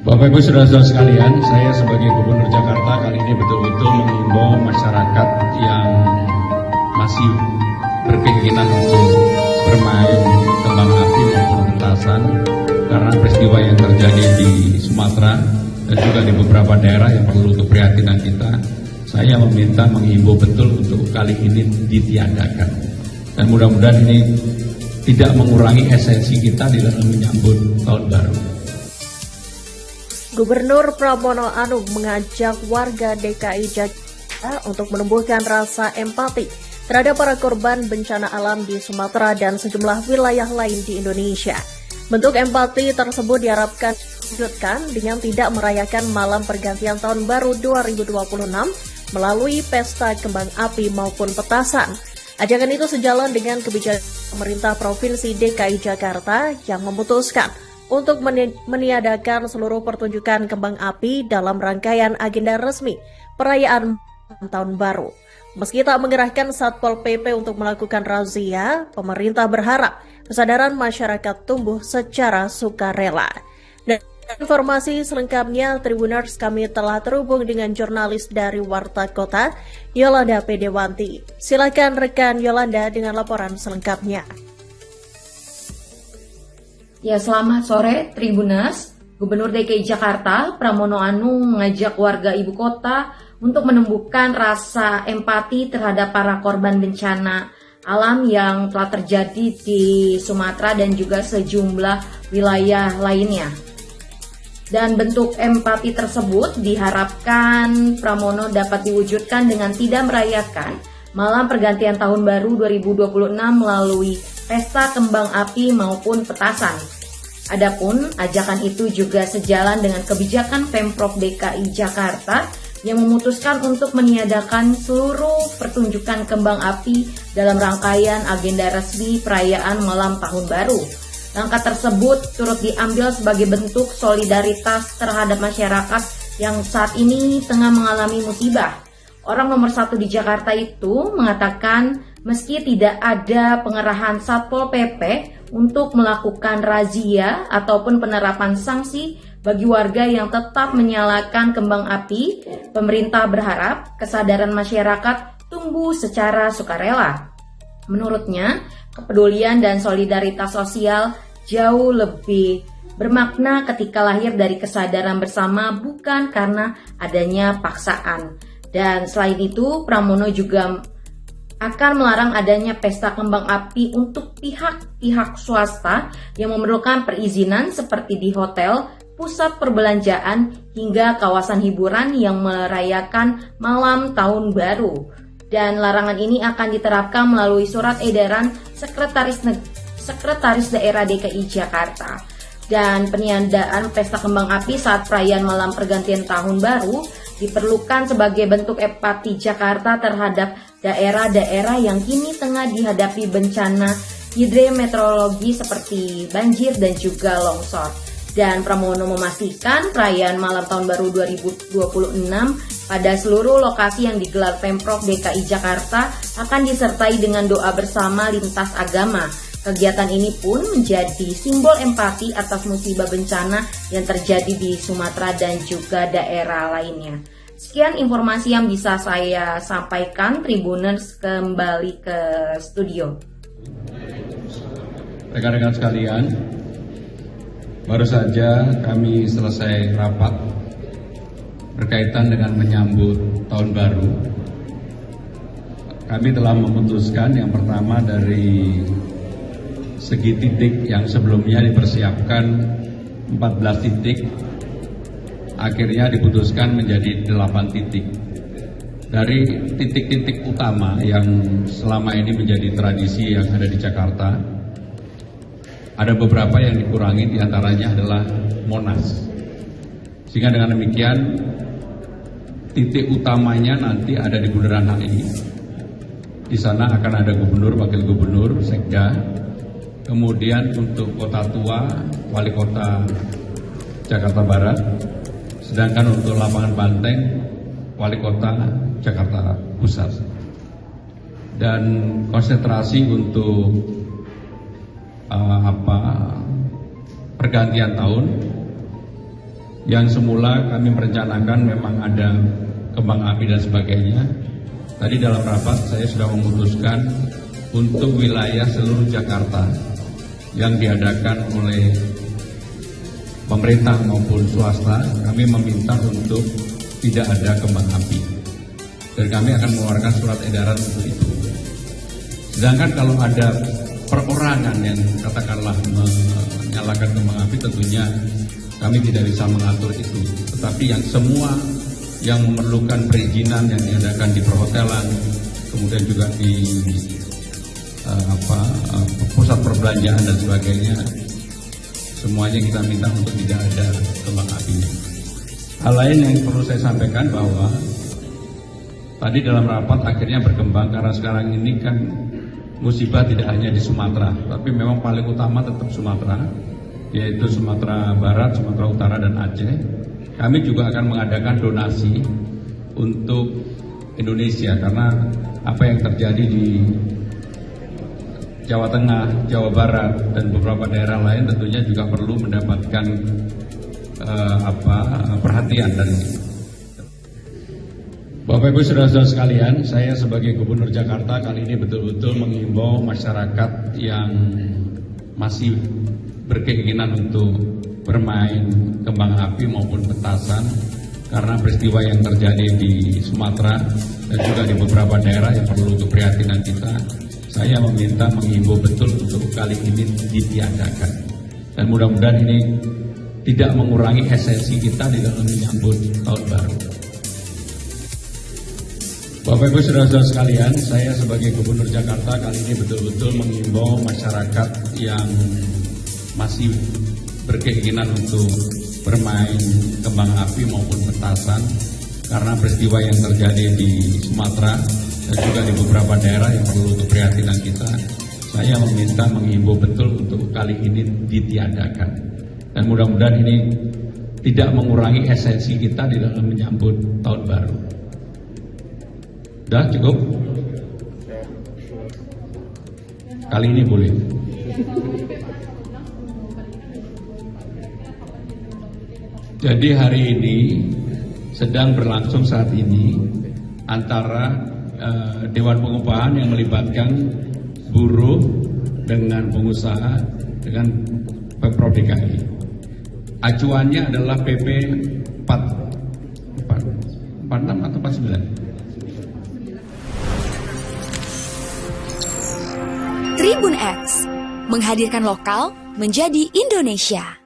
Bapak Ibu saudara-saudara sekalian, saya sebagai Gubernur Jakarta kali ini betul-betul mengimbau masyarakat yang masih berkeinginan untuk bermain kembang api maupun petasan karena peristiwa yang terjadi di Sumatera dan juga di beberapa daerah yang perlu untuk keprihatinan kita. Saya meminta mengimbau betul untuk kali ini ditiadakan dan mudah-mudahan ini tidak mengurangi esensi kita di dalam menyambut tahun baru. Gubernur Pramono Anung mengajak warga DKI Jakarta untuk menumbuhkan rasa empati terhadap para korban bencana alam di Sumatera dan sejumlah wilayah lain di Indonesia. Bentuk empati tersebut diharapkan diwujudkan dengan tidak merayakan malam pergantian tahun baru 2026 melalui pesta kembang api maupun petasan. Ajakan itu sejalan dengan kebijakan pemerintah Provinsi DKI Jakarta yang memutuskan untuk meniadakan seluruh pertunjukan kembang api dalam rangkaian agenda resmi perayaan Tahun Baru. Meski tak mengerahkan Satpol PP untuk melakukan razia, pemerintah berharap kesadaran masyarakat tumbuh secara sukarela. Dan informasi selengkapnya, Tribuners, kami telah terhubung dengan jurnalis dari Warta Kota, Yolanda Pedewanti. Silakan rekan Yolanda dengan laporan selengkapnya. Ya, selamat sore Tribuners. Gubernur DKI Jakarta, Pramono Anung mengajak warga ibu kota untuk menumbuhkan rasa empati terhadap para korban bencana alam yang telah terjadi di Sumatera dan juga sejumlah wilayah lainnya. Dan bentuk empati tersebut diharapkan Pramono dapat diwujudkan dengan tidak merayakan malam pergantian tahun baru 2026 melalui pesta kembang api maupun petasan. Adapun ajakan itu juga sejalan dengan kebijakan Pemprov DKI Jakarta yang memutuskan untuk meniadakan seluruh pertunjukan kembang api dalam rangkaian agenda resmi perayaan malam tahun baru. Langkah tersebut turut diambil sebagai bentuk solidaritas terhadap masyarakat yang saat ini tengah mengalami musibah. Orang nomor 1 di Jakarta itu mengatakan meski tidak ada pengerahan Satpol PP untuk melakukan razia ataupun penerapan sanksi bagi warga yang tetap menyalakan kembang api, pemerintah berharap kesadaran masyarakat tumbuh secara sukarela. Menurutnya, kepedulian dan solidaritas sosial jauh lebih bermakna ketika lahir dari kesadaran bersama bukan karena adanya paksaan. Dan selain itu, Pramono juga akan melarang adanya pesta kembang api untuk pihak-pihak swasta yang memerlukan perizinan seperti di hotel, pusat perbelanjaan, hingga kawasan hiburan yang merayakan malam tahun baru. Dan larangan ini akan diterapkan melalui surat edaran Sekretaris Daerah DKI Jakarta. Dan peniadaan pesta kembang api saat perayaan malam pergantian tahun baru diperlukan sebagai bentuk empati Jakarta terhadap daerah-daerah yang kini tengah dihadapi bencana hidrometeorologi seperti banjir dan juga longsor. Dan Pramono memastikan perayaan malam tahun baru 2026 pada seluruh lokasi yang digelar Pemprov DKI Jakarta akan disertai dengan doa bersama lintas agama. Kegiatan ini pun menjadi simbol empati atas musibah bencana yang terjadi di Sumatera dan juga daerah lainnya. Sekian informasi yang bisa saya sampaikan. Tribuners, kembali ke studio. Rekan-rekan sekalian, baru saja kami selesai rapat berkaitan dengan menyambut tahun baru. Kami telah memutuskan yang pertama dari segi titik yang sebelumnya dipersiapkan 14 titik, akhirnya diputuskan menjadi 8 titik. Dari titik-titik utama yang selama ini menjadi tradisi yang ada di Jakarta, ada beberapa yang dikurangi, diantaranya adalah Monas. Sehingga dengan demikian, titik utamanya nanti ada di Bundaran HI. Di sana akan ada gubernur, wakil gubernur, sekda. Kemudian untuk kota tua, wali kota Jakarta Barat. Sedangkan untuk lapangan banteng, wali kota Jakarta Pusat. Dan konsentrasi untuk pergantian tahun Yang semula kami merencanakan memang ada kembang api dan sebagainya. Tadi dalam rapat saya sudah memutuskan untuk wilayah seluruh Jakarta yang diadakan oleh pemerintah maupun swasta, kami meminta untuk tidak ada kembang api. Dan kami akan mengeluarkan surat edaran untuk itu. Sedangkan kalau ada perorangan yang katakanlah menyalakan kembang api, tentunya kami tidak bisa mengatur itu. Tetapi yang semua yang memerlukan perizinan yang diadakan di perhotelan, kemudian juga di pusat perbelanjaan dan sebagainya, semuanya kita minta untuk tidak ada kembang apinya. Hal lain yang perlu saya sampaikan bahwa tadi dalam rapat akhirnya berkembang karena sekarang ini kan musibah tidak hanya di Sumatera, tapi memang paling utama tetap Sumatera, yaitu Sumatera Barat, Sumatera Utara, dan Aceh. Kami juga akan mengadakan donasi untuk Indonesia karena apa yang terjadi di Jawa Tengah, Jawa Barat, dan beberapa daerah lain tentunya juga perlu mendapatkan perhatian dari Bapak Ibu saudara-saudara sekalian. Saya sebagai Gubernur Jakarta kali ini betul-betul mengimbau masyarakat yang masih berkeinginan untuk bermain kembang api maupun petasan karena peristiwa yang terjadi di Sumatera dan juga di beberapa daerah yang perlu keprihatinan kita. Saya mengimbau betul untuk kali ini ditiadakan, dan mudah-mudahan ini tidak mengurangi esensi kita di dalam menyambut tahun baru. Bapak Ibu saudara-saudara sekalian, saya sebagai Gubernur Jakarta kali ini betul-betul mengimbau masyarakat yang masih berkeinginan untuk bermain kembang api maupun petasan karena peristiwa yang terjadi di Sumatera dan juga di beberapa daerah yang perlu keprihatinan kita. Saya mengimbau betul untuk kali ini ditiadakan, dan mudah-mudahan ini tidak mengurangi esensi kita di dalam menyambut tahun baru. Sudah cukup? Kali ini boleh. Jadi hari ini sedang berlangsung saat ini antara Dewan Pengupahan yang melibatkan buruh dengan pengusaha dengan Pemprov DKI. Acuannya adalah PP 46 atau 49. Tribun X menghadirkan lokal menjadi Indonesia.